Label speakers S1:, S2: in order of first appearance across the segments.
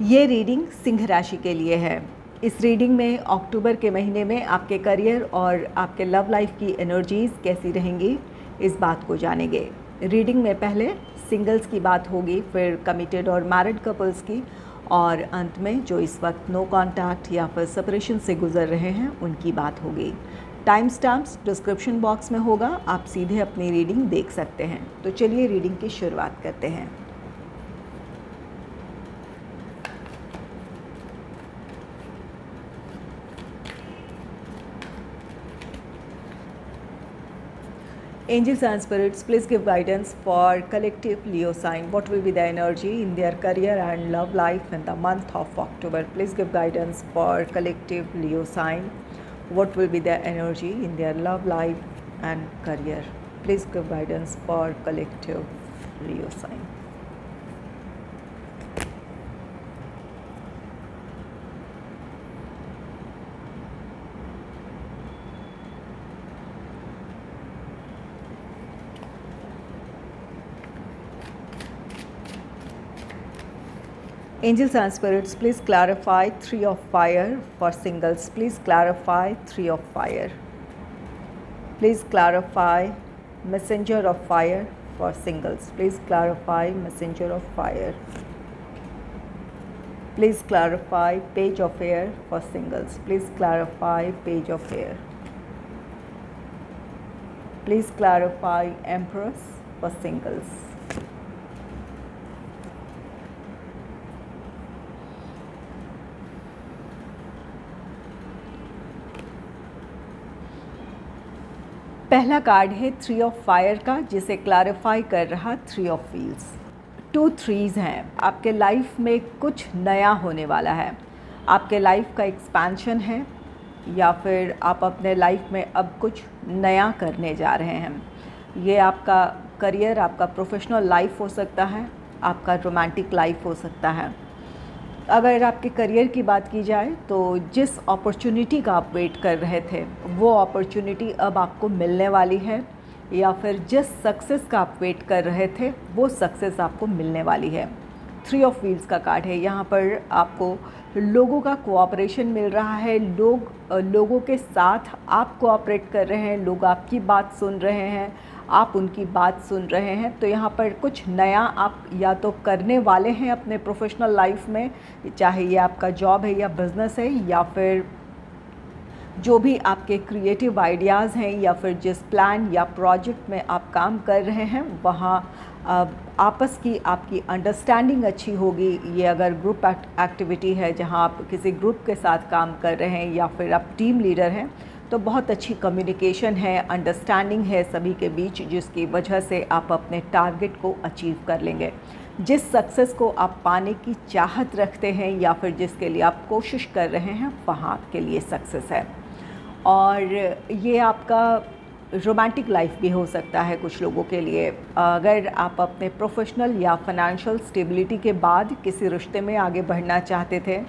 S1: ये रीडिंग सिंह राशि के लिए है। इस रीडिंग में अक्टूबर के महीने में आपके करियर और आपके लव लाइफ की एनर्जीज़ कैसी रहेंगी, इस बात को जानेंगे। रीडिंग में पहले सिंगल्स की बात होगी, फिर कमिटेड और मैरिड कपल्स की, और अंत में जो इस वक्त नो कॉन्टैक्ट या फिर सेपरेशन से गुजर रहे हैं उनकी बात होगी। टाइम स्टैम्प्स डिस्क्रिप्शन बॉक्स में होगा, आप सीधे अपनी रीडिंग देख सकते हैं। तो चलिए रीडिंग की शुरुआत करते हैं। Angels and spirits, please give guidance for collective Leo sign. What will be the energy in their career and love life in the month of October? Please give guidance for collective Leo sign. What will be the energy in their love life and career? Please give guidance for collective Leo sign. Angels and spirits, please clarify 3 of fire for singles. Please clarify 3 of fire. Please clarify messenger of fire for singles. Please clarify messenger of fire. Please clarify page of air for singles. Please clarify page of air. Please clarify empress for singles. पहला card है 3 of fire का, जिसे clarify कर रहा 3 of wheels. 2 3s हैं। आपके life में कुछ नया होने वाला है, आपके लाइफ का एक्सपेंशन है, या फिर आप अपने लाइफ में अब कुछ नया करने जा रहे हैं। ये आपका करियर, आपका प्रोफेशनल लाइफ हो सकता है, आपका रोमांटिक लाइफ हो सकता है। अगर आपके करियर की बात की जाए तो जिस अपॉर्चुनिटी का आप वेट कर रहे थे वो अपॉर्चुनिटी अब आपको मिलने वाली है, या फिर जिस सक्सेस का आप वेट कर रहे थे वो सक्सेस आपको मिलने वाली है। 3 ऑफ व्हील्स का कार्ड है। यहाँ पर आपको लोगों का कोऑपरेशन मिल रहा है, लोगों के साथ आप कोऑपरेट कर रहे हैं, लोग आपकी बात सुन रहे हैं, आप उनकी बात सुन रहे हैं। तो यहाँ पर कुछ नया आप या तो करने वाले हैं अपने प्रोफेशनल लाइफ में, चाहे ये आपका जॉब है या बिज़नेस है, या फिर जो भी आपके क्रिएटिव आइडियाज़ हैं, या फिर जिस प्लान या प्रोजेक्ट में आप काम कर रहे हैं वहाँ आपस की आपकी अंडरस्टैंडिंग अच्छी होगी। ये अगर ग्रुप एक्टिविटी है जहाँ आप किसी ग्रुप के साथ काम कर रहे हैं, या फिर आप टीम लीडर हैं, तो बहुत अच्छी कम्युनिकेशन है, अंडरस्टैंडिंग है सभी के बीच, जिसकी वजह से आप अपने टारगेट को अचीव कर लेंगे। जिस सक्सेस को आप पाने की चाहत रखते हैं या फिर जिसके लिए आप कोशिश कर रहे हैं, वहाँ आपके लिए सक्सेस है। और ये आपका रोमांटिक लाइफ भी हो सकता है कुछ लोगों के लिए। अगर आप अपने प्रोफेशनल या फाइनेंशियल स्टेबिलिटी के बाद किसी रिश्ते में आगे बढ़ना चाहते थे,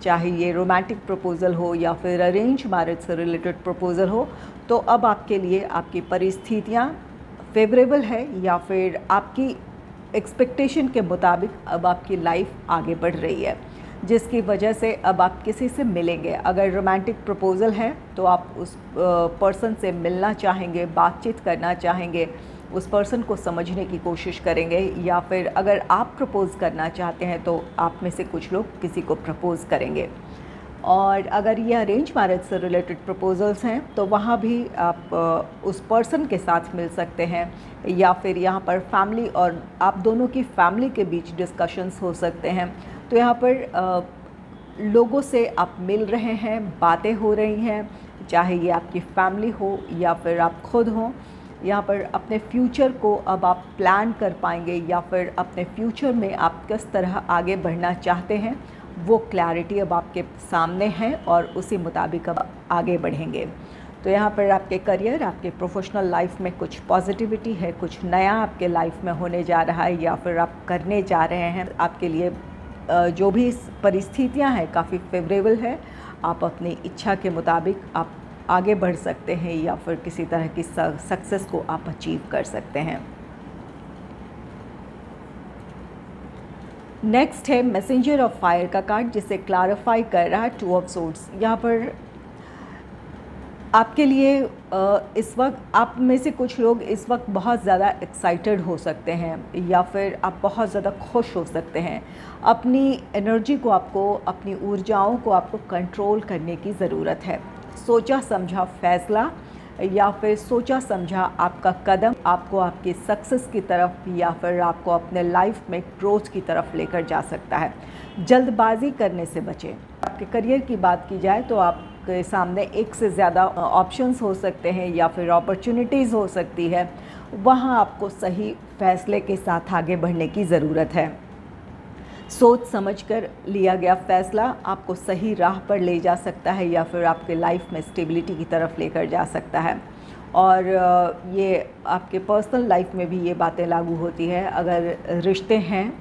S1: चाहे ये रोमांटिक प्रपोज़ल हो या फिर अरेंज मैरिज से रिलेटेड प्रपोज़ल हो, तो अब आपके लिए आपकी परिस्थितियाँ फेवरेबल है, या फिर आपकी एक्सपेक्टेशन के मुताबिक अब आपकी लाइफ आगे बढ़ रही है, जिसकी वजह से अब आप किसी से मिलेंगे। अगर रोमांटिक प्रपोज़ल है तो आप उस पर्सन से मिलना चाहेंगे, बातचीत करना चाहेंगे, उस पर्सन को समझने की कोशिश करेंगे, या फिर अगर आप प्रपोज़ करना चाहते हैं तो आप में से कुछ लोग किसी को प्रपोज़ करेंगे। और अगर ये अरेंज मैरिज से रिलेटेड प्रपोज़ल्स हैं तो वहाँ भी आप उस पर्सन के साथ मिल सकते हैं, या फिर यहाँ पर फैमिली और आप दोनों की फैमिली के बीच डिस्कशंस हो सकते हैं। तो यहाँ पर लोगों से आप मिल रहे हैं, बातें हो रही हैं, चाहे ये आपकी फैमिली हो या फिर आप खुद हों। यहाँ पर अपने फ्यूचर को अब आप प्लान कर पाएंगे, या फिर अपने फ्यूचर में आप किस तरह आगे बढ़ना चाहते हैं वो क्लैरिटी अब आपके सामने है, और उसी मुताबिक अब आगे बढ़ेंगे। तो यहाँ पर आपके करियर, आपके प्रोफेशनल लाइफ में कुछ पॉजिटिविटी है, कुछ नया आपके लाइफ में होने जा रहा है, या फिर आप करने जा रहे हैं। आपके लिए जो भी परिस्थितियाँ हैं काफ़ी फेवरेबल है। आप अपनी इच्छा के मुताबिक आप आगे बढ़ सकते हैं, या फिर किसी तरह की सक्सेस को आप अचीव कर सकते हैं। नेक्स्ट है मैसेंजर ऑफ फायर का कार्ड, जिसे क्लैरिफाई कर रहा है टू ऑफ सोर्ड्स। यहाँ पर आपके लिए इस वक्त आप में से कुछ लोग इस वक्त बहुत ज़्यादा एक्साइटेड हो सकते हैं या फिर आप बहुत ज़्यादा खुश हो सकते हैं। अपनी एनर्जी को आपको, अपनी ऊर्जाओं को आपको कंट्रोल करने की ज़रूरत है। सोचा समझा फ़ैसला या फिर सोचा समझा आपका कदम आपको आपकी सक्सेस की तरफ या फिर आपको अपने लाइफ में ग्रोथ की तरफ लेकर जा सकता है। जल्दबाजी करने से बचें। आपके करियर की बात की जाए तो आपके सामने एक से ज़्यादा ऑप्शंस हो सकते हैं या फिर अपॉर्चुनिटीज़ हो सकती है। वहाँ आपको सही फ़ैसले के साथ आगे बढ़ने की ज़रूरत है। सोच समझकर लिया गया फ़ैसला आपको सही राह पर ले जा सकता है या फिर आपके लाइफ में स्टेबिलिटी की तरफ लेकर जा सकता है। और ये आपके पर्सनल लाइफ में भी ये बातें लागू होती है। अगर रिश्ते हैं,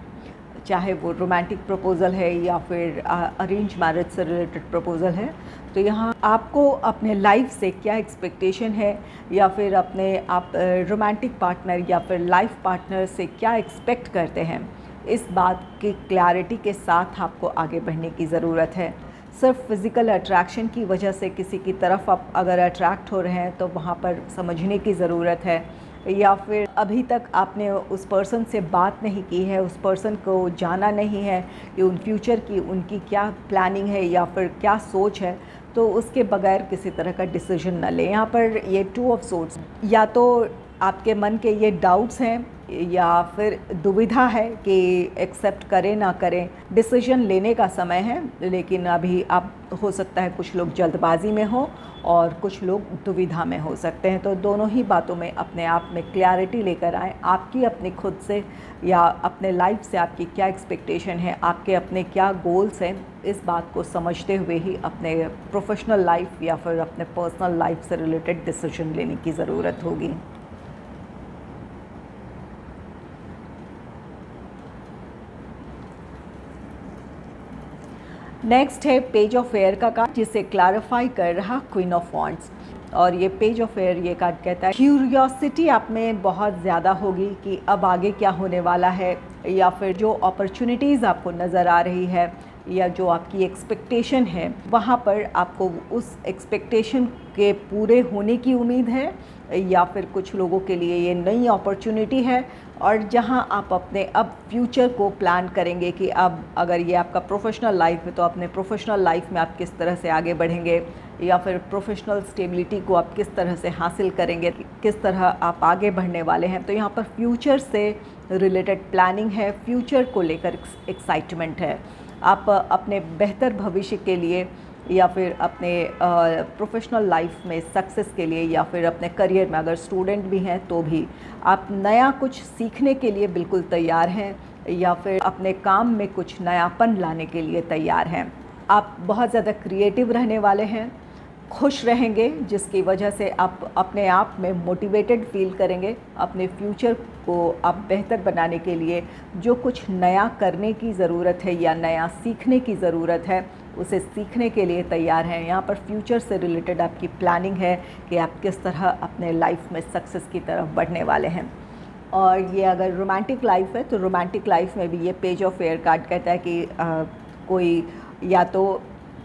S1: चाहे वो रोमांटिक प्रपोज़ल है या फिर अरेंज मैरिज से रिलेटेड प्रपोज़ल है, तो यहाँ आपको अपने लाइफ से क्या एक्सपेक्टेशन है या फिर अपने आप रोमांटिक पार्टनर या फिर लाइफ पार्टनर से क्या एक्सपेक्ट करते हैं, इस बात की क्लैरिटी के साथ आपको आगे बढ़ने की ज़रूरत है। सिर्फ फिज़िकल अट्रैक्शन की वजह से किसी की तरफ आप अगर अट्रैक्ट हो रहे हैं तो वहाँ पर समझने की ज़रूरत है। या फिर अभी तक आपने उस पर्सन से बात नहीं की है, उस पर्सन को जाना नहीं है कि उन फ्यूचर की उनकी क्या प्लानिंग है या फिर क्या सोच है, तो उसके बगैर किसी तरह का डिसीजन न लें। यहाँ पर ये टू ऑफ सोर्ड्स, या तो आपके मन के ये डाउट्स हैं या फिर दुविधा है कि एक्सेप्ट करें ना करें। डिसीजन लेने का समय है, लेकिन अभी आप हो सकता है कुछ लोग जल्दबाजी में हो और कुछ लोग दुविधा में हो सकते हैं। तो दोनों ही बातों में अपने आप में क्लैरिटी लेकर आएँ। आपकी अपनी खुद से या अपने लाइफ से आपकी क्या एक्सपेक्टेशन है, आपके अपने क्या गोल्स हैं, इस बात को समझते हुए ही अपने प्रोफेशनल लाइफ या फिर अपने पर्सनल लाइफ से रिलेटेड डिसीजन लेने की ज़रूरत होगी। नेक्स्ट है पेज ऑफ एयर का कार्ड, जिसे क्लैरिफाई कर रहा क्वीन ऑफ वॉन्ड्स। और ये पेज ऑफ एयर ये कार्ड कहता है क्यूरियोसिटी आप में बहुत ज़्यादा होगी कि अब आगे क्या होने वाला है, या फिर जो अपॉर्चुनिटीज़ आपको नज़र आ रही है या जो आपकी एक्सपेक्टेशन है, वहाँ पर आपको उस एक्सपेक्टेशन के पूरे होने की उम्मीद है, या फिर कुछ लोगों के लिए ये नई अपॉर्चुनिटी है। और जहां आप अपने अब फ्यूचर को प्लान करेंगे कि अब अगर ये आपका प्रोफेशनल लाइफ है तो अपने प्रोफेशनल लाइफ में आप किस तरह से आगे बढ़ेंगे, या फिर प्रोफेशनल स्टेबिलिटी को आप किस तरह से हासिल करेंगे, किस तरह आप आगे बढ़ने वाले हैं। तो यहाँ पर फ्यूचर से रिलेटेड प्लानिंग है, फ्यूचर को लेकर एक्साइटमेंट है। आप अपने बेहतर भविष्य के लिए या फिर अपने प्रोफेशनल लाइफ में सक्सेस के लिए या फिर अपने करियर में, अगर स्टूडेंट भी हैं तो भी आप नया कुछ सीखने के लिए बिल्कुल तैयार हैं, या फिर अपने काम में कुछ नयापन लाने के लिए तैयार हैं। आप बहुत ज़्यादा क्रिएटिव रहने वाले हैं, खुश रहेंगे, जिसकी वजह से आप अपने आप में मोटिवेटेड फील करेंगे। अपने फ्यूचर को आप बेहतर बनाने के लिए जो कुछ नया करने की ज़रूरत है या नया सीखने की ज़रूरत है, उसे सीखने के लिए तैयार हैं। यहाँ पर फ्यूचर से रिलेटेड आपकी प्लानिंग है कि आप किस तरह अपने लाइफ में सक्सेस की तरफ बढ़ने वाले हैं। और ये अगर रोमांटिक लाइफ है तो रोमांटिक लाइफ में भी ये पेज ऑफ एयर कार्ड कहता है कि कोई या तो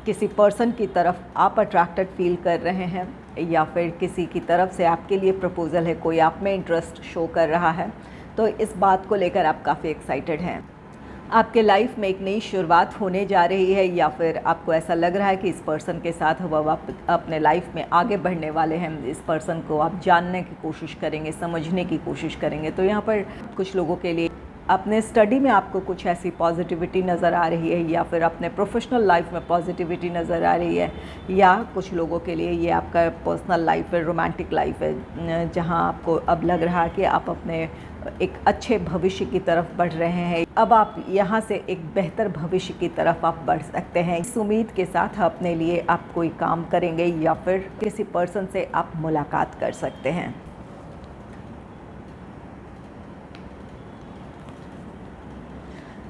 S1: किसी पर्सन की तरफ आप अट्रैक्टेड फील कर रहे हैं, या फिर किसी की तरफ से आपके लिए प्रपोज़ल है, कोई आप में इंटरेस्ट शो कर रहा है। तो इस बात को लेकर आप काफ़ी एक्साइटेड हैं। आपके लाइफ में एक नई शुरुआत होने जा रही है, या फिर आपको ऐसा लग रहा है कि इस पर्सन के साथ अब आप अपने लाइफ में आगे बढ़ने वाले हैं। इस पर्सन को आप जानने की कोशिश करेंगे, समझने की कोशिश करेंगे। तो यहाँ पर कुछ लोगों के लिए अपने स्टडी में आपको कुछ ऐसी पॉजिटिविटी नज़र आ रही है, या फिर अपने प्रोफेशनल लाइफ में पॉजिटिविटी नज़र आ रही है, या कुछ लोगों के लिए ये आपका पर्सनल लाइफ है, रोमांटिक लाइफ है, जहां आपको अब लग रहा है कि आप अपने एक अच्छे भविष्य की तरफ बढ़ रहे हैं। अब आप यहाँ से एक बेहतर भविष्य की तरफ आप बढ़ सकते हैं। इस उम्मीद के साथ अपने लिए आप कोई काम करेंगे या फिर किसी पर्सन से आप मुलाकात कर सकते हैं।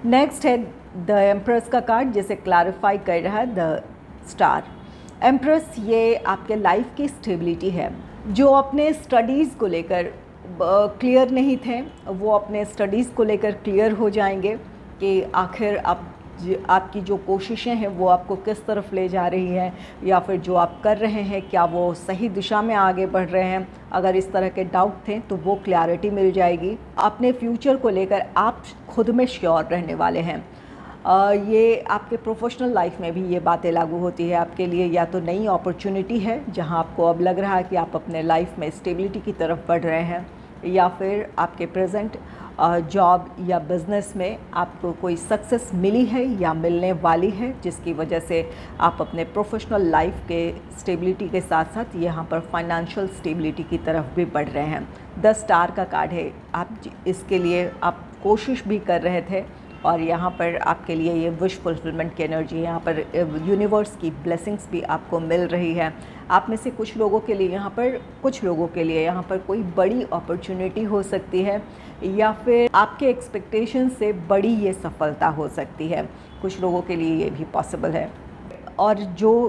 S1: नेक्स्ट है द एम्प्रेस का कार्ड, जिसे क्लैरिफाई कर रहा है द स्टार। एम्प्रेस ये आपके लाइफ की स्टेबिलिटी है। जो अपने स्टडीज़ को लेकर क्लियर नहीं थे, वो अपने स्टडीज़ को लेकर क्लियर हो जाएंगे। कि आखिर आपकी जो कोशिशें हैं वो आपको किस तरफ ले जा रही हैं, या फिर जो आप कर रहे हैं क्या वो सही दिशा में आगे बढ़ रहे हैं। अगर इस तरह के डाउट थे तो वो क्लैरिटी मिल जाएगी। अपने फ्यूचर को लेकर आप खुद में श्योर रहने वाले हैं। ये आपके प्रोफेशनल लाइफ में भी ये बातें लागू होती है आपके लिए। या तो नई अपॉर्चुनिटी है जहां आपको अब लग रहा है कि आप अपने लाइफ में स्टेबिलिटी की तरफ बढ़ रहे हैं, या फिर आपके प्रेजेंट जॉब या बिज़नेस में आपको कोई सक्सेस मिली है या मिलने वाली है, जिसकी वजह से आप अपने प्रोफेशनल लाइफ के स्टेबिलिटी के साथ साथ यहाँ पर फाइनेंशियल स्टेबिलिटी की तरफ भी बढ़ रहे हैं। 10 स्टार का कार्ड है। आप इसके लिए आप कोशिश भी कर रहे थे और यहाँ पर आपके लिए ये विश फुलफिलमेंट की एनर्जी है। यहाँ पर यूनिवर्स की ब्लेसिंग्स भी आपको मिल रही है। आप में से कुछ लोगों के लिए यहाँ पर कोई बड़ी अपॉर्चुनिटी हो सकती है, या फिर आपके एक्सपेक्टेशन से बड़ी ये सफलता हो सकती है। कुछ लोगों के लिए ये भी पॉसिबल है। और जो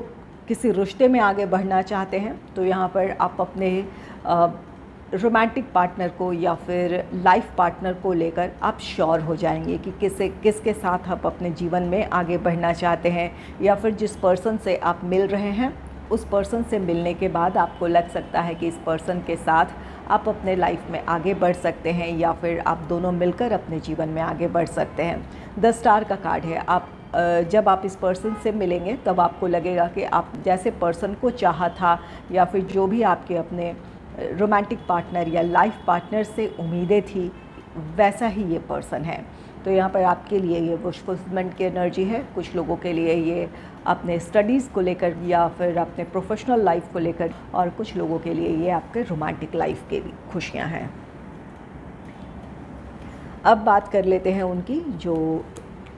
S1: किसी रिश्ते में आगे बढ़ना चाहते हैं तो यहाँ पर आप अपने रोमांटिक पार्टनर को या फिर लाइफ पार्टनर को लेकर आप श्योर हो जाएंगे कि किसके साथ आप अपने जीवन में आगे बढ़ना चाहते हैं, या फिर जिस पर्सन से आप मिल रहे हैं उस पर्सन से मिलने के बाद आपको लग सकता है कि इस पर्सन के साथ आप अपने लाइफ में आगे बढ़ सकते हैं, या फिर आप दोनों मिलकर अपने जीवन में आगे बढ़ सकते हैं। 10 स्टार का कार्ड है। आप जब आप इस पर्सन से मिलेंगे तब आपको लगेगा कि आप जैसे पर्सन को चाहा था, या फिर जो भी आपके अपने रोमांटिक पार्टनर या लाइफ पार्टनर से उम्मीदें थी, वैसा ही ये पर्सन है। तो यहाँ पर आपके लिए ये विश फुलफिलमेंट की एनर्जी है। कुछ लोगों के लिए ये अपने स्टडीज़ को लेकर या फिर अपने प्रोफेशनल लाइफ को लेकर, और कुछ लोगों के लिए ये आपके रोमांटिक लाइफ के भी खुशियाँ हैं। अब बात कर लेते हैं उनकी जो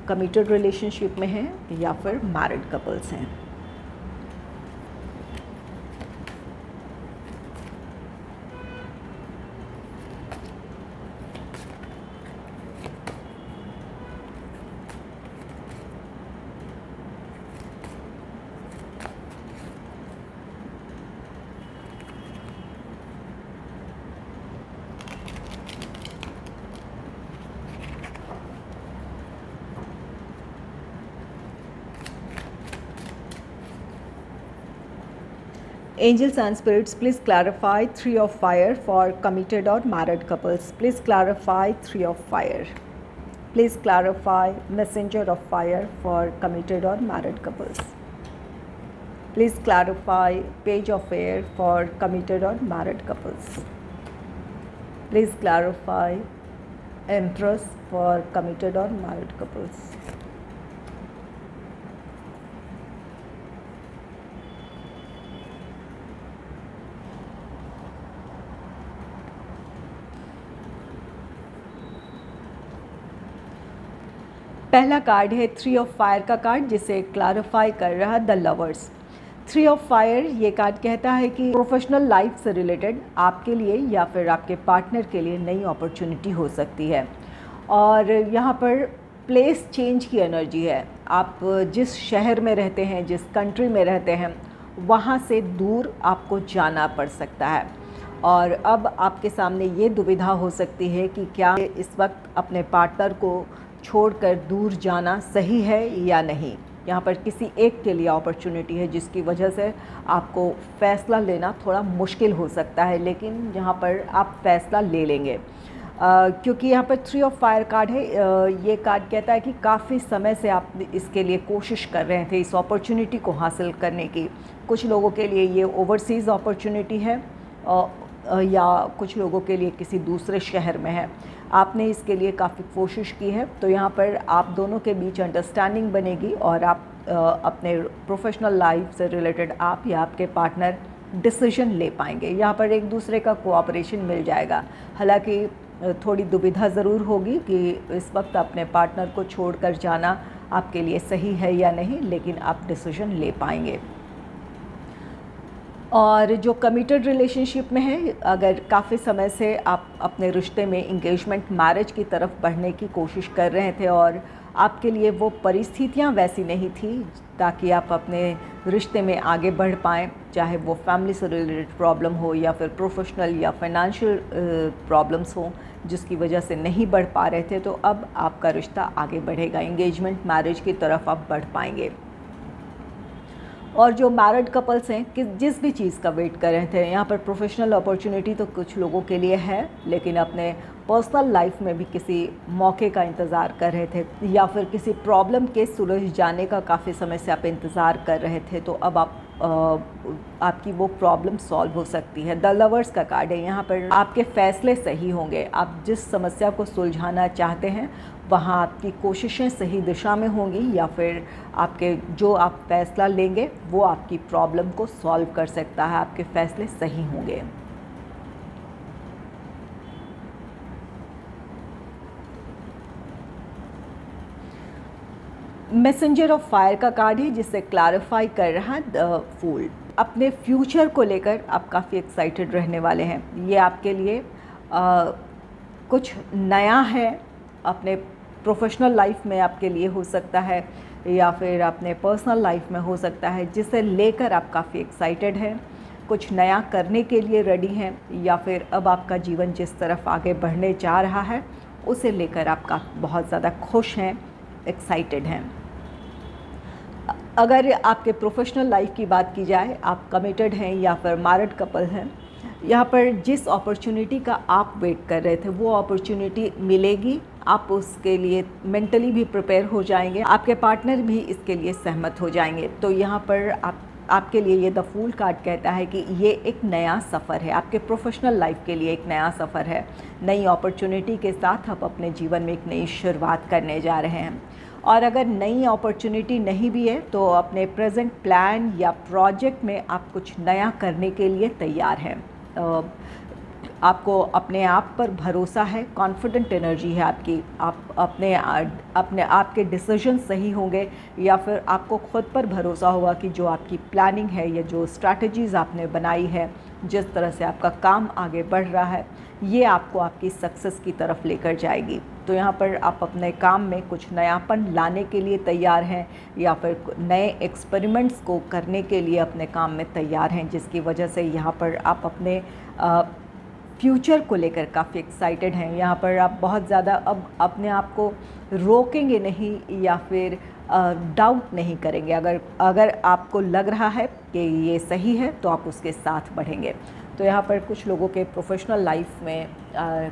S1: कमिटेड रिलेशनशिप में हैं या फिर मैरिड कपल्स हैं। Angels and spirits, please clarify 3 of fire for committed or married couples. Please clarify 3 of fire. Please clarify messenger of fire for committed or married couples. Please clarify page of air for committed or married couples. Please clarify empress for committed or married couples. पहला card है 3 of fire का card, जिसे clarify कर रहा है the lovers. 3 of fire ये card कहता है कि प्रोफेशनल लाइफ से रिलेटेड आपके लिए या फिर आपके पार्टनर के लिए नई अपॉर्चुनिटी हो सकती है। और यहाँ पर प्लेस चेंज की एनर्जी है। आप जिस शहर में रहते हैं, जिस कंट्री में रहते हैं, वहाँ से दूर आपको जाना पड़ सकता है। और अब आपके सामने ये दुविधा हो सकती है कि क्या इस वक्त अपने पार्टनर को छोड़कर दूर जाना सही है या नहीं। यहाँ पर किसी एक के लिए अपॉर्चुनिटी है जिसकी वजह से आपको फ़ैसला लेना थोड़ा मुश्किल हो सकता है, लेकिन यहाँ पर आप फ़ैसला ले लेंगे। क्योंकि यहाँ पर 3 ऑफ फायर कार्ड है। ये कार्ड कहता है कि काफ़ी समय से आप इसके लिए कोशिश कर रहे थे, इस अपॉर्चुनिटी को हासिल करने की। कुछ लोगों के लिए ये ओवरसीज़ अपॉर्चुनिटी है, या कुछ लोगों के लिए किसी दूसरे शहर में है। आपने इसके लिए काफ़ी कोशिश की है, तो यहाँ पर आप दोनों के बीच अंडरस्टैंडिंग बनेगी और आप अपने प्रोफेशनल लाइफ से रिलेटेड आप या आपके पार्टनर डिसीजन ले पाएंगे। यहाँ पर एक दूसरे का कोऑपरेशन मिल जाएगा। हालांकि थोड़ी दुविधा ज़रूर होगी कि इस वक्त अपने पार्टनर को छोड़कर जाना आपके लिए सही है या नहीं, लेकिन आप डिसीजन ले पाएंगे। और जो कमिटेड रिलेशनशिप में है, अगर काफ़ी समय से आप अपने रिश्ते में इंगेजमेंट मैरिज की तरफ बढ़ने की कोशिश कर रहे थे और आपके लिए वो परिस्थितियाँ वैसी नहीं थी ताकि आप अपने रिश्ते में आगे बढ़ पाएँ, चाहे वो फैमिली से रिलेटेड प्रॉब्लम हो या फिर प्रोफेशनल या फाइनेंशियल प्रॉब्लम्स हो, जिसकी वजह से नहीं बढ़ पा रहे थे, तो अब आपका रिश्ता आगे बढ़ेगा, एंगेजमेंट मैरिज की तरफ आप बढ़ पाएंगे। और जो मैरिड कपल्स हैं कि जिस भी चीज़ का वेट कर रहे थे, यहाँ पर प्रोफेशनल अपॉर्चुनिटी तो कुछ लोगों के लिए है, लेकिन अपने पर्सनल लाइफ में भी किसी मौके का इंतज़ार कर रहे थे या फिर किसी प्रॉब्लम के सुलझ जाने का काफ़ी समय से आप इंतज़ार कर रहे थे, तो अब आपकी वो प्रॉब्लम सॉल्व हो सकती है। द लवर्स का कार्ड है, यहाँ पर आपके फ़ैसले सही होंगे। आप जिस समस्या को सुलझाना चाहते हैं वहाँ आपकी कोशिशें सही दिशा में होंगी, या फिर आपके जो आप फ़ैसला लेंगे वो आपकी प्रॉब्लम को सॉल्व कर सकता है, आपके फ़ैसले सही होंगे। मैसेंजर ऑफ फायर का कार्ड है, जिससे क्लैरिफाई कर रहा है द फूल। अपने फ्यूचर को लेकर आप काफ़ी एक्साइटेड रहने वाले हैं। ये आपके लिए कुछ नया है, अपने प्रोफेशनल लाइफ में आपके लिए हो सकता है या फिर अपने पर्सनल लाइफ में हो सकता है, जिसे लेकर आप काफ़ी एक्साइटेड हैं, कुछ नया करने के लिए रेडी हैं, या फिर अब आपका जीवन जिस तरफ आगे बढ़ने जा रहा है उसे लेकर आप बहुत ज़्यादा खुश हैं, एक्साइटेड हैं। अगर आपके प्रोफेशनल लाइफ की बात की जाए, आप कमिटेड हैं या फिर मैरिड कपल हैं, यहाँ पर जिस अपॉर्चुनिटी का आप वेट कर रहे थे वो अपॉर्चुनिटी मिलेगी, आप उसके लिए मेंटली भी प्रिपेयर हो जाएंगे, आपके पार्टनर भी इसके लिए सहमत हो जाएंगे। तो यहाँ पर आपके लिए ये द फूल कार्ड कहता है कि ये एक नया सफ़र है, आपके प्रोफेशनल लाइफ के लिए एक नया सफ़र है। नई अपॉर्चुनिटी के साथ आप अपने जीवन में एक नई शुरुआत करने जा रहे हैं। और अगर नई अपॉर्चुनिटी नहीं भी है तो अपने प्रेजेंट प्लान या प्रोजेक्ट में आप कुछ नया करने के लिए तैयार हैं। आपको अपने आप पर भरोसा है, कॉन्फिडेंट एनर्जी है आपकी, आप अपने आप के डिसीजन सही होंगे, या फिर आपको खुद पर भरोसा होगा कि जो आपकी प्लानिंग है या जो स्ट्रैटेजीज़ आपने बनाई है, जिस तरह से आपका काम आगे बढ़ रहा है, ये आपको आपकी सक्सेस की तरफ लेकर जाएगी। तो यहाँ पर आप अपने काम में कुछ नयापन लाने के लिए तैयार हैं, या फिर नए एक्सपेरिमेंट्स को करने के लिए अपने काम में तैयार हैं, जिसकी वजह से यहाँ पर आप अपने फ्यूचर को लेकर काफ़ी एक्साइटेड हैं। यहाँ पर आप बहुत ज़्यादा अब अपने आप को रोकेंगे नहीं या फिर डाउट नहीं करेंगे। अगर आपको लग रहा है कि ये सही है तो आप उसके साथ बढ़ेंगे। तो यहाँ पर कुछ लोगों के प्रोफेशनल लाइफ में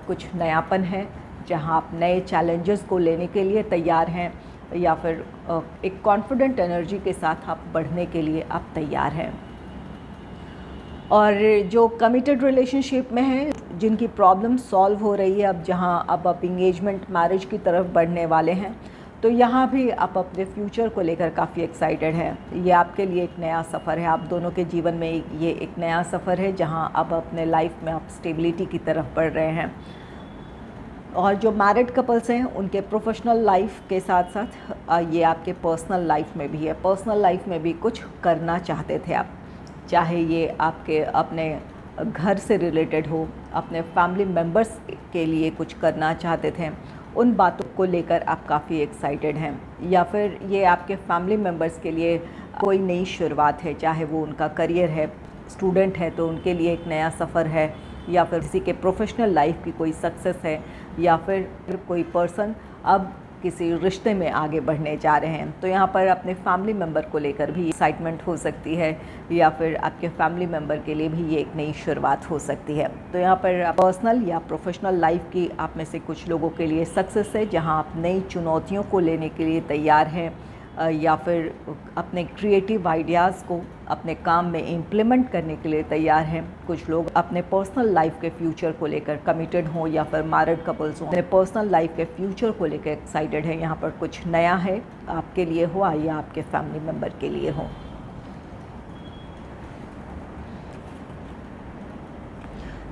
S1: कुछ नयापन है, जहाँ आप नए चैलेंजेस को लेने के लिए तैयार हैं, या फिर एक कॉन्फिडेंट एनर्जी के साथ आप बढ़ने के लिए आप तैयार हैं। और जो कमिटेड रिलेशनशिप में हैं, जिनकी प्रॉब्लम सॉल्व हो रही है, अब जहाँ अब आप इंगेजमेंट मैरिज की तरफ बढ़ने वाले हैं, तो यहाँ भी आप अपने फ्यूचर को लेकर काफ़ी एक्साइटेड हैं। ये आपके लिए एक नया सफ़र है, आप दोनों के जीवन में ये एक नया सफ़र है, जहाँ अब अपने लाइफ में आप स्टेबिलिटी की तरफ बढ़ रहे हैं। और जो मैरिड कपल्स हैं उनके प्रोफेशनल लाइफ के साथ साथ ये आपके पर्सनल लाइफ में भी है। पर्सनल लाइफ में भी कुछ करना चाहते थे आप, चाहे ये आपके अपने घर से रिलेटेड हो, अपने फैमिली मेम्बर्स के लिए कुछ करना चाहते थे, उन बातों को लेकर आप काफ़ी एक्साइटेड हैं, या फिर ये आपके फैमिली मेम्बर्स के लिए कोई नई शुरुआत है, चाहे वो उनका करियर है, स्टूडेंट है तो उनके लिए एक नया सफ़र है, या फिर किसी के प्रोफेशनल लाइफ की कोई सक्सेस है, या फिर कोई पर्सन अब किसी रिश्ते में आगे बढ़ने जा रहे हैं। तो यहाँ पर अपने फैमिली मेम्बर को लेकर भी एक्साइटमेंट हो सकती है, या फिर आपके फैमिली मेम्बर के लिए भी ये एक नई शुरुआत हो सकती है। तो यहाँ पर पर्सनल या प्रोफेशनल लाइफ की आप में से कुछ लोगों के लिए सक्सेस है, जहाँ आप नई चुनौतियों को लेने के लिए तैयार हैं, या फिर अपने क्रिएटिव आइडियाज़ को अपने काम में इम्प्लीमेंट करने के लिए तैयार हैं। कुछ लोग अपने पर्सनल लाइफ के फ्यूचर को लेकर कमिटेड हों, या फिर मैरिड कपल्स हों, अपने पर्सनल लाइफ के फ्यूचर को लेकर एक्साइटेड हैं। यहाँ पर कुछ नया है, आपके लिए हो या आपके फैमिली मेम्बर के लिए हो।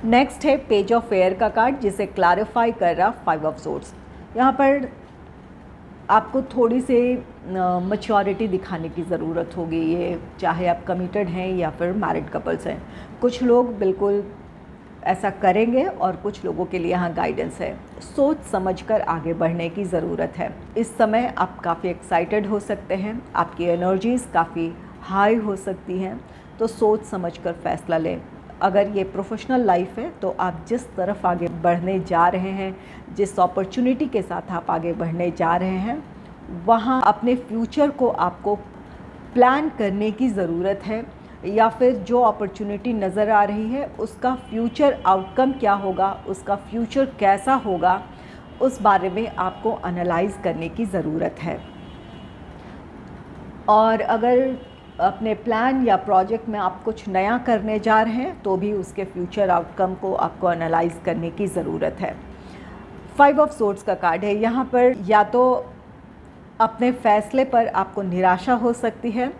S1: नेक्स्ट है पेज ऑफ एयर का कार्ड, जिसे क्लैरिफाई कर रहा 5 ऑफ सोर्ड्स। यहाँ पर आपको थोड़ी सी मैच्योरिटी दिखाने की ज़रूरत होगी, ये चाहे आप कमिटेड हैं या फिर मैरिड कपल्स हैं। कुछ लोग बिल्कुल ऐसा करेंगे और कुछ लोगों के लिए यहाँ गाइडेंस है। सोच समझकर आगे बढ़ने की ज़रूरत है। इस समय आप काफ़ी एक्साइटेड हो सकते हैं, आपकी एनर्जीज़ काफ़ी हाई हो सकती हैं, तो सोच समझकर फ़ैसला लें। अगर ये प्रोफेशनल लाइफ है तो आप जिस तरफ आगे बढ़ने जा रहे हैं, जिस अपॉर्चुनिटी के साथ आप आगे बढ़ने जा रहे हैं, वहाँ अपने फ्यूचर को आपको प्लान करने की ज़रूरत है, या फिर जो अपॉर्चुनिटी नज़र आ रही है उसका फ्यूचर आउटकम क्या होगा, उसका फ्यूचर कैसा होगा, उस बारे में आपको एनालाइज़ करने की ज़रूरत है। और अगर अपने प्लान या प्रोजेक्ट में आप कुछ नया करने जा रहे हैं तो भी उसके फ्यूचर आउटकम को आपको एनालाइज़ करने की ज़रूरत है। 5 ऑफ सोर्ड्स का कार्ड है। यहाँ पर या तो अपने फ़ैसले पर आपको निराशा हो सकती है,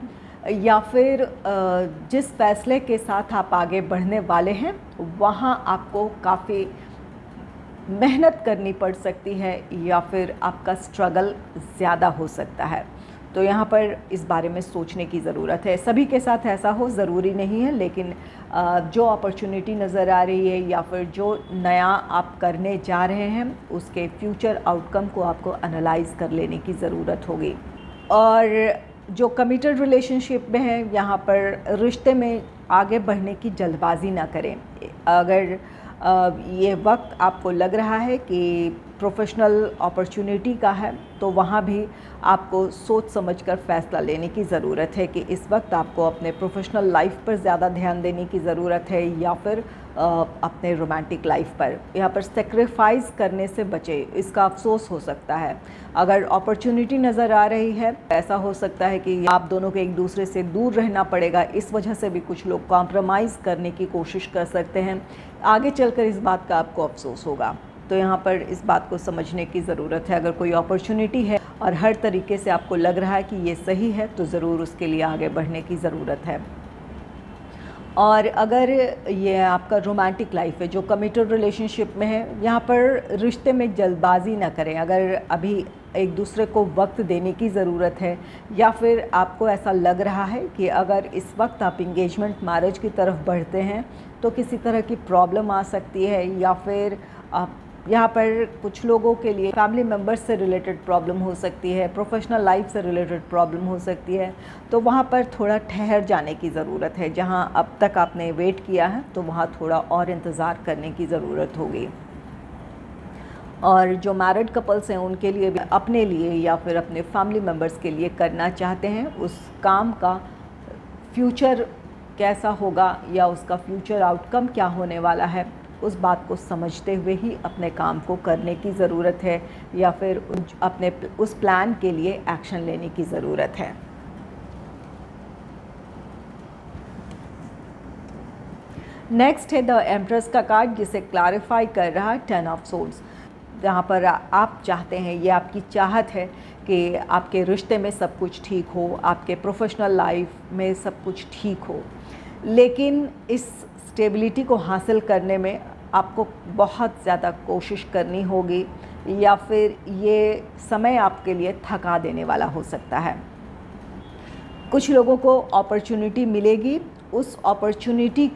S1: या फिर जिस फ़ैसले के साथ आप आगे बढ़ने वाले हैं वहाँ आपको काफ़ी मेहनत करनी पड़ सकती है, या फिर आपका स्ट्रगल ज़्यादा हो सकता है। तो यहाँ पर इस बारे में सोचने की ज़रूरत है। सभी के साथ ऐसा हो ज़रूरी नहीं है, लेकिन जो अपॉर्चुनिटी नज़र आ रही है या फिर जो नया आप करने जा रहे हैं उसके फ्यूचर आउटकम को आपको एनालाइज़ कर लेने की ज़रूरत होगी। और जो कमिटेड रिलेशनशिप में है, यहाँ पर रिश्ते में आगे बढ़ने की जल्दबाजी ना करें। अगर ये वक्त आपको लग रहा है कि प्रोफेशनल अपॉर्चुनिटी का है तो वहाँ भी आपको सोच समझकर फ़ैसला लेने की ज़रूरत है कि इस वक्त आपको अपने प्रोफेशनल लाइफ पर ज़्यादा ध्यान देने की ज़रूरत है या फिर अपने रोमांटिक लाइफ पर। यहाँ पर सेक्रीफाइस करने से बचे, इसका अफसोस हो सकता है। अगर अपॉर्चुनिटी नज़र आ रही है, ऐसा हो सकता है कि आप दोनों को एक दूसरे से दूर रहना पड़ेगा, इस वजह से भी कुछ लोग कॉम्प्रोमाइज़ करने की कोशिश कर सकते हैं। आगे चलकर इस बात का आपको अफसोस होगा। तो यहाँ पर इस बात को समझने की ज़रूरत है। अगर कोई अपॉर्चुनिटी है और हर तरीके से आपको लग रहा है कि ये सही है तो ज़रूर उसके लिए आगे बढ़ने की ज़रूरत है। और अगर ये आपका रोमांटिक लाइफ है जो कमिटेड रिलेशनशिप में है, यहाँ पर रिश्ते में जल्दबाजी ना करें। अगर अभी एक दूसरे को वक्त देने की ज़रूरत है, या फिर आपको ऐसा लग रहा है कि अगर इस वक्त आप इंगेजमेंट मैरिज की तरफ बढ़ते हैं तो किसी तरह की प्रॉब्लम आ सकती है, या फिर आप यहाँ पर कुछ लोगों के लिए फैमिली मेम्बर्स से रिलेटेड प्रॉब्लम हो सकती है, प्रोफेशनल लाइफ से रिलेटेड प्रॉब्लम हो सकती है, तो वहाँ पर थोड़ा ठहर जाने की ज़रूरत है। जहाँ अब तक आपने वेट किया है तो वहाँ थोड़ा और इंतज़ार करने की ज़रूरत होगी। और जो मैरिड कपल्स हैं उनके लिए भी अपने लिए या फिर अपने फैमिली मेम्बर्स के लिए करना चाहते हैं, उस काम का फ्यूचर कैसा होगा या उसका फ्यूचर आउटकम क्या होने वाला है, उस बात को समझते हुए ही अपने काम को करने की ज़रूरत है, या फिर अपने उस प्लान के लिए एक्शन लेने की ज़रूरत है। नेक्स्ट है द एम्प्रेस का कार्ड, जिसे क्लैरिफाई कर रहा है 10 ऑफ सोर्ड्स। जहाँ पर आप चाहते हैं, ये आपकी चाहत है कि आपके रिश्ते में सब कुछ ठीक हो, आपके प्रोफेशनल लाइफ में सब कुछ ठीक हो, लेकिन इस स्टेबिलिटी को हासिल करने में आपको बहुत ज़्यादा कोशिश करनी होगी, या फिर ये समय आपके लिए थका देने वाला हो सकता है। कुछ लोगों को अपॉर्चुनिटी मिलेगी, उस अपॉर्चुनिटी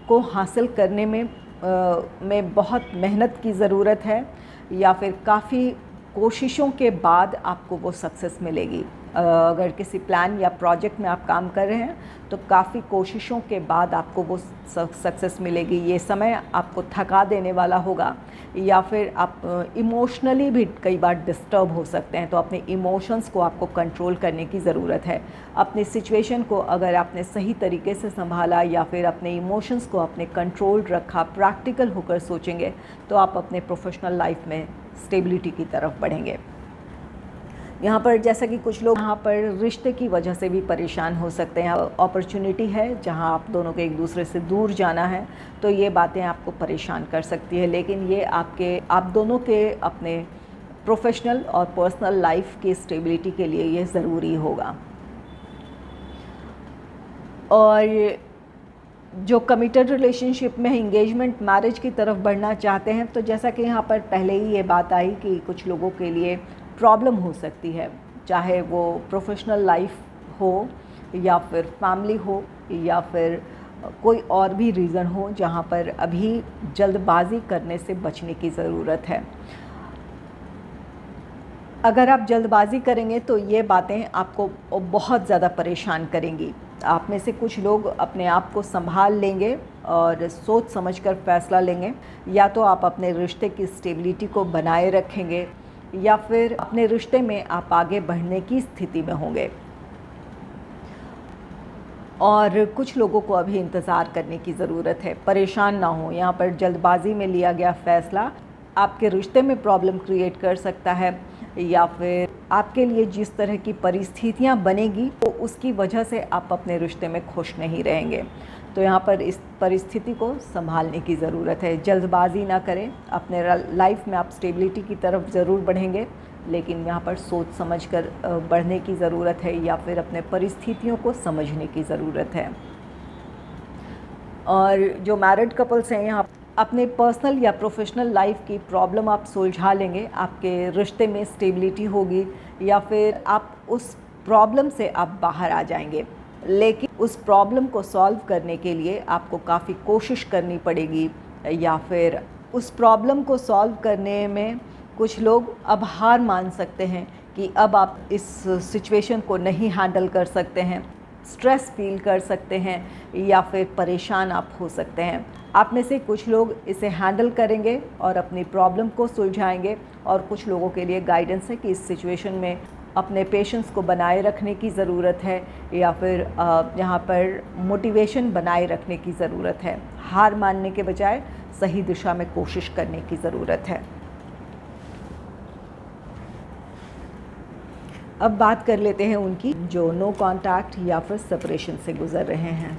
S1: को हासिल करने में बहुत मेहनत की ज़रूरत है, या फिर काफ़ी कोशिशों के बाद आपको वो सक्सेस मिलेगी। अगर किसी प्लान या प्रोजेक्ट में आप काम कर रहे हैं तो काफ़ी कोशिशों के बाद आपको वो सक्सेस मिलेगी। ये समय आपको थका देने वाला होगा, या फिर आप इमोशनली भी कई बार डिस्टर्ब हो सकते हैं, तो अपने इमोशंस को आपको कंट्रोल करने की ज़रूरत है। अपनी सिचुएशन को अगर आपने सही तरीके से संभाला या फिर अपने इमोशंस को आपने कंट्रोल रखा, प्रैक्टिकल होकर सोचेंगे, तो आप अपने प्रोफेशनल लाइफ में स्टेबिलिटी की तरफ बढ़ेंगे। यहाँ पर जैसा कि कुछ लोग यहाँ पर रिश्ते की वजह से भी परेशान हो सकते हैं। अपॉर्चुनिटी है जहाँ आप दोनों को एक दूसरे से दूर जाना है, तो ये बातें आपको परेशान कर सकती है, लेकिन ये आप दोनों के अपने प्रोफेशनल और पर्सनल लाइफ की स्टेबिलिटी के लिए ये ज़रूरी होगा। और जो कमिटेड रिलेशनशिप में एंगेजमेंट मैरिज की तरफ बढ़ना चाहते हैं, तो जैसा कि यहाँ पर पहले ही ये बात आई कि कुछ लोगों के लिए प्रॉब्लम हो सकती है, चाहे वो प्रोफेशनल लाइफ हो या फिर फैमिली हो या फिर कोई और भी रीज़न हो, जहाँ पर अभी जल्दबाजी करने से बचने की ज़रूरत है। अगर आप जल्दबाज़ी करेंगे तो ये बातें आपको बहुत ज़्यादा परेशान करेंगी। आप में से कुछ लोग अपने आप को संभाल लेंगे और सोच समझकर फ़ैसला लेंगे। या तो आप अपने रिश्ते की स्टेबिलिटी को बनाए रखेंगे या फिर अपने रिश्ते में आप आगे बढ़ने की स्थिति में होंगे। और कुछ लोगों को अभी इंतज़ार करने की ज़रूरत है। परेशान ना हो, यहाँ पर जल्दबाज़ी में लिया गया फ़ैसला आपके रिश्ते में प्रॉब्लम क्रिएट कर सकता है या फिर आपके लिए जिस तरह की परिस्थितियाँ बनेगी तो उसकी वजह से आप अपने रिश्ते में खुश नहीं रहेंगे। तो यहाँ पर इस परिस्थिति को संभालने की ज़रूरत है। जल्दबाज़ी ना करें। अपने लाइफ में आप स्टेबिलिटी की तरफ ज़रूर बढ़ेंगे, लेकिन यहाँ पर सोच समझ कर बढ़ने की ज़रूरत है या फिर अपने परिस्थितियों को समझने की ज़रूरत है। और जो मैरिड कपल्स हैं, यहाँ अपने पर्सनल या प्रोफेशनल लाइफ की प्रॉब्लम आप सुलझा लेंगे। आपके रिश्ते में स्टेबिलिटी होगी या फिर आप उस प्रॉब्लम से आप बाहर आ जाएंगे। लेकिन उस प्रॉब्लम को सॉल्व करने के लिए आपको काफ़ी कोशिश करनी पड़ेगी या फिर उस प्रॉब्लम को सॉल्व करने में कुछ लोग अब हार मान सकते हैं कि अब आप इस सिचुएशन को नहीं हैंडल कर सकते हैं, स्ट्रेस फील कर सकते हैं या फिर परेशान आप हो सकते हैं। आप में से कुछ लोग इसे हैंडल करेंगे और अपनी प्रॉब्लम को सुलझाएंगे और कुछ लोगों के लिए गाइडेंस है कि इस सिचुएशन में अपने पेशेंस को बनाए रखने की ज़रूरत है या फिर यहाँ पर मोटिवेशन बनाए रखने की ज़रूरत है। हार मानने के बजाय सही दिशा में कोशिश करने की ज़रूरत है। अब बात कर लेते हैं उनकी जो नो कांटेक्ट या फिर सेपरेशन से गुज़र रहे हैं।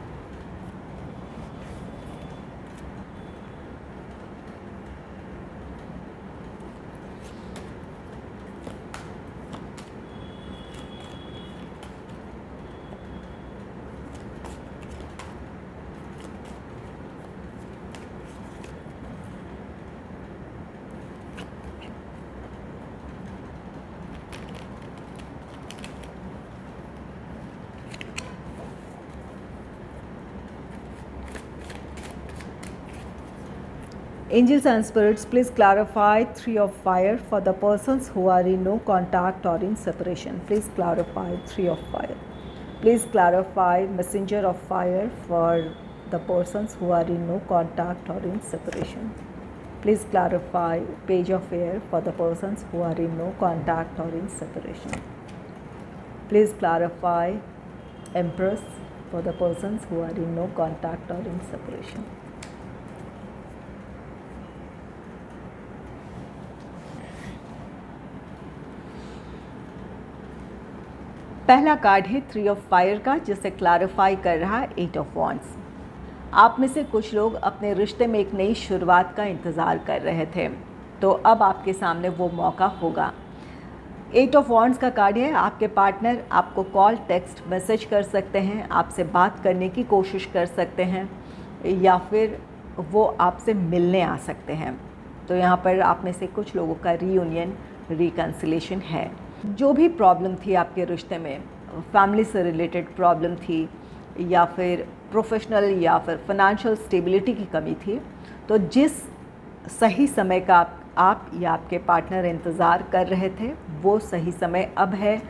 S1: Angels and spirits, please clarify Three of Fire for the persons who are in no contact or in separation. Please clarify Three of Fire. Please clarify Messenger of Fire for the persons who are in no contact or in separation. Please clarify Page of Air for the persons who are in no contact or in separation. Please clarify Empress for the persons who are in no contact or in separation. पहला card है three of fire का, जिसे clarify कर रहा है eight of wands. आप में से कुछ लोग अपने रिश्ते में एक नई शुरुआत का इंतज़ार कर रहे थे, तो अब आपके सामने वो मौका होगा। एट ऑफ वॉन्ड्स का कार्ड है, आपके पार्टनर आपको कॉल, टेक्स्ट, मैसेज कर सकते हैं, आपसे बात करने की कोशिश कर सकते हैं या फिर वो आपसे मिलने आ सकते हैं। तो यहाँ पर आप में से कुछ लोगों का रीयूनियन, रिकन्सिलेशन है। जो भी प्रॉब्लम थी आपके रिश्ते में, फैमिली से रिलेटेड प्रॉब्लम थी या फिर प्रोफेशनल या फिर फाइनेंशियल स्टेबिलिटी की कमी थी, तो जिस सही समय का आप या आपके पार्टनर इंतज़ार कर रहे थे, वो सही समय अब है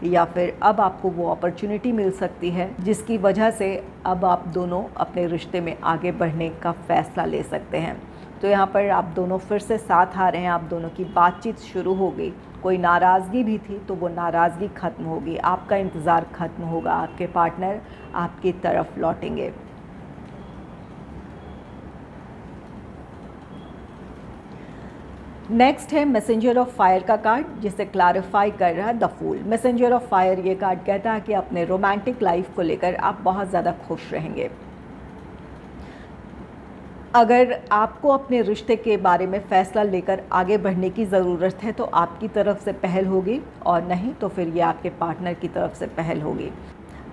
S1: या फिर अब आपको वो अपॉर्चुनिटी मिल सकती है जिसकी वजह से अब आप दोनों अपने रिश्ते में आगे बढ़ने का फ़ैसला ले सकते हैं। तो यहाँ पर आप दोनों फिर से साथ आ रहे हैं, आप दोनों की बातचीत शुरू हो गई। कोई नाराज़गी भी थी तो वो नाराज़गी ख़त्म होगी, आपका इंतज़ार ख़त्म होगा, आपके पार्टनर आपकी तरफ लौटेंगे। नेक्स्ट है मैसेंजर ऑफ फायर का कार्ड, जिसे क्लैरिफाई कर रहा है the fool. Messenger of fire ये कार्ड कहता है कि अपने रोमांटिक लाइफ को लेकर आप बहुत ज़्यादा खुश रहेंगे। अगर आपको अपने रिश्ते के बारे में फ़ैसला लेकर आगे बढ़ने की ज़रूरत है तो आपकी तरफ से पहल होगी, और नहीं तो फिर ये आपके पार्टनर की तरफ से पहल होगी।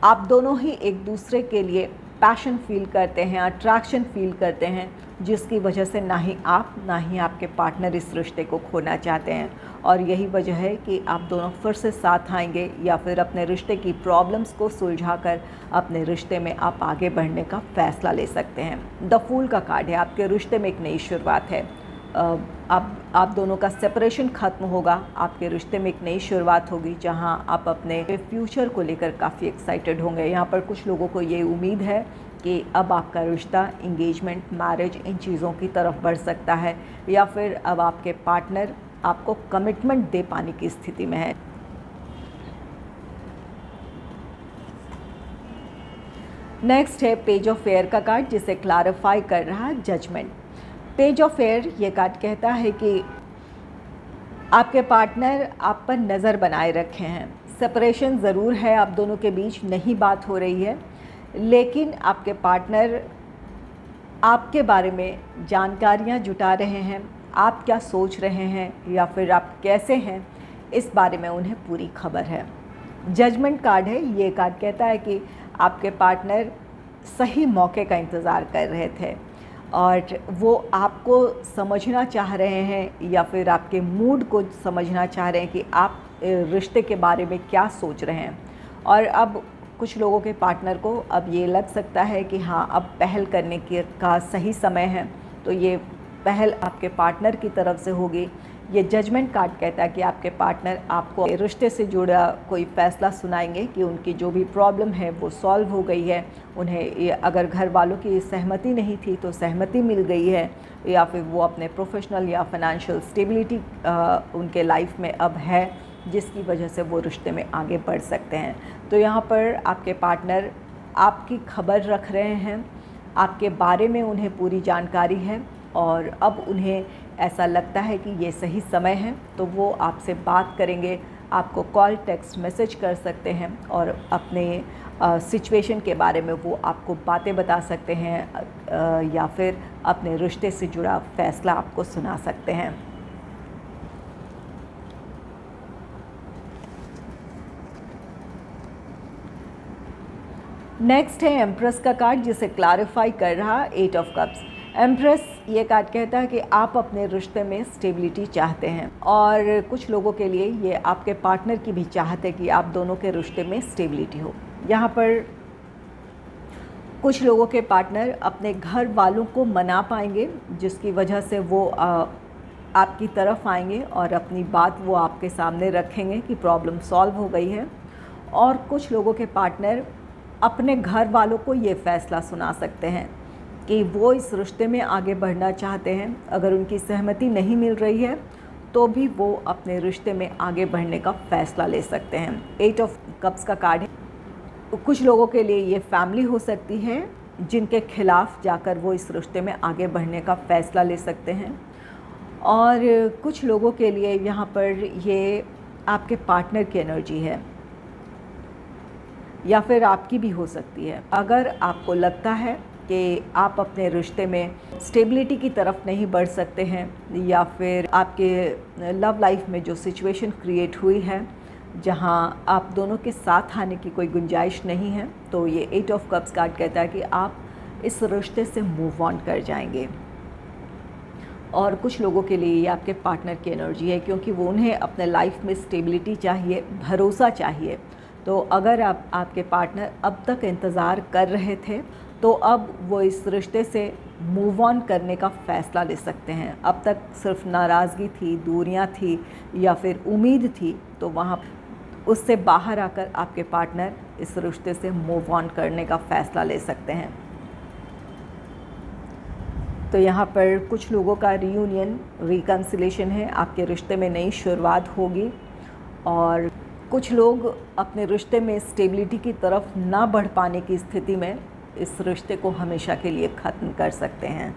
S1: आप दोनों ही एक दूसरे के लिए पैशन फील करते हैं, अट्रैक्शन फील करते हैं, जिसकी वजह से ना ही आप ना ही आपके पार्टनर इस रिश्ते को खोना चाहते हैं। और यही वजह है कि आप दोनों फिर से साथ आएंगे या फिर अपने रिश्ते की प्रॉब्लम्स को सुलझाकर अपने रिश्ते में आप आगे बढ़ने का फ़ैसला ले सकते हैं। द फूल का कार्ड है, आपके रिश्ते में एक नई शुरुआत है। आप दोनों का सेपरेशन ख़त्म होगा, आपके रिश्ते में एक नई शुरुआत होगी जहां आप अपने फ्यूचर को लेकर काफ़ी एक्साइटेड होंगे। यहाँ पर कुछ लोगों को ये उम्मीद है कि अब आपका रिश्ता इंगेजमेंट, मैरिज, इन चीज़ों की तरफ बढ़ सकता है, या फिर अब आपके पार्टनर आपको कमिटमेंट दे पाने की स्थिति में है। नेक्स्ट है पेज ऑफ फेयर का कार्ड, जिसे क्लैरिफाई कर रहा है जजमेंट। पेज ऑफ फेयर ये कार्ड कहता है कि आपके पार्टनर आप पर नज़र बनाए रखे हैं। सेपरेशन ज़रूर है, आप दोनों के बीच नहीं बात हो रही है, लेकिन आपके पार्टनर आपके बारे में जानकारियाँ जुटा रहे हैं, आप क्या सोच रहे हैं या फिर आप कैसे हैं, इस बारे में उन्हें पूरी खबर है। जजमेंट कार्ड है, ये कार्ड कहता है कि आपके पार्टनर सही मौके का इंतज़ार कर रहे थे और वो आपको समझना चाह रहे हैं या फिर आपके मूड को समझना चाह रहे हैं कि आप रिश्ते के बारे में क्या सोच रहे हैं। और अब कुछ लोगों के पार्टनर को अब ये लग सकता है कि हाँ, अब पहल करने का सही समय है, तो ये पहल आपके पार्टनर की तरफ से होगी। ये जजमेंट कार्ड कहता है कि आपके पार्टनर आपको रिश्ते से जुड़ा कोई फ़ैसला सुनाएंगे कि उनकी जो भी प्रॉब्लम है वो सॉल्व हो गई है, उन्हें अगर घर वालों की सहमति नहीं थी तो सहमति मिल गई है, या फिर वो अपने प्रोफेशनल या फाइनेंशियल स्टेबिलिटी उनके लाइफ में अब है, जिसकी वजह से वो रिश्ते में आगे बढ़ सकते हैं। तो यहाँ पर आपके पार्टनर आपकी खबर रख रहे हैं, आपके बारे में उन्हें पूरी जानकारी है और अब उन्हें ऐसा लगता है कि ये सही समय है, तो वो आपसे बात करेंगे। आपको कॉल, टेक्स्ट, मैसेज कर सकते हैं और अपने सिचुएशन के बारे में वो आपको बातें बता सकते हैं या फिर अपने रिश्ते से जुड़ा फ़ैसला आपको सुना सकते हैं। नेक्स्ट है एम्प्रेस का कार्ड, जिसे क्लैरिफाई कर रहा 8 ऑफ कप्स। एम्प्रेस ये कार्ड कहता है कि आप अपने रिश्ते में स्टेबिलिटी चाहते हैं और कुछ लोगों के लिए ये आपके पार्टनर की भी चाहत है कि आप दोनों के रिश्ते में स्टेबिलिटी हो। यहाँ पर कुछ लोगों के पार्टनर अपने घर वालों को मना पाएंगे, जिसकी वजह से वो आपकी तरफ आएंगे और अपनी बात वो आपके सामने रखेंगे कि प्रॉब्लम सॉल्व हो गई है। और कुछ लोगों के पार्टनर अपने घर वालों को ये फ़ैसला सुना सकते हैं कि वो इस रिश्ते में आगे बढ़ना चाहते हैं। अगर उनकी सहमति नहीं मिल रही है तो भी वो अपने रिश्ते में आगे बढ़ने का फ़ैसला ले सकते हैं। 8 ऑफ कप्स का कार्ड है। कुछ लोगों के लिए ये फैमिली हो सकती है जिनके खिलाफ़ जाकर वो इस रिश्ते में आगे बढ़ने का फ़ैसला ले सकते हैं, और कुछ लोगों के लिए यहाँ पर ये आपके पार्टनर की एनर्जी है या फिर आपकी भी हो सकती है। अगर आपको लगता है कि आप अपने रिश्ते में स्टेबिलिटी की तरफ नहीं बढ़ सकते हैं या फिर आपके लव लाइफ में जो सिचुएशन क्रिएट हुई है जहां आप दोनों के साथ आने की कोई गुंजाइश नहीं है, तो ये 8 ऑफ कप्स कार्ड कहता है कि आप इस रिश्ते से मूव ऑन कर जाएंगे। और कुछ लोगों के लिए ये आपके पार्टनर की एनर्जी है, क्योंकि वो उन्हें अपने लाइफ में स्टेबिलिटी चाहिए, भरोसा चाहिए। तो अगर आपके पार्टनर अब तक इंतज़ार कर रहे थे तो अब वो इस रिश्ते से मूव ऑन करने का फ़ैसला ले सकते हैं। अब तक सिर्फ नाराज़गी थी, दूरियां थी या फिर उम्मीद थी, तो वहाँ उससे बाहर आकर आपके पार्टनर इस रिश्ते से मूव ऑन करने का फ़ैसला ले सकते हैं। तो यहाँ पर कुछ लोगों का रीयूनियन, रिकन्सिलेशन है, आपके रिश्ते में नई शुरुआत होगी। और कुछ लोग अपने रिश्ते में स्टेबिलिटी की तरफ ना बढ़ पाने की स्थिति में इस रिश्ते को हमेशा के लिए ख़त्म कर सकते हैं।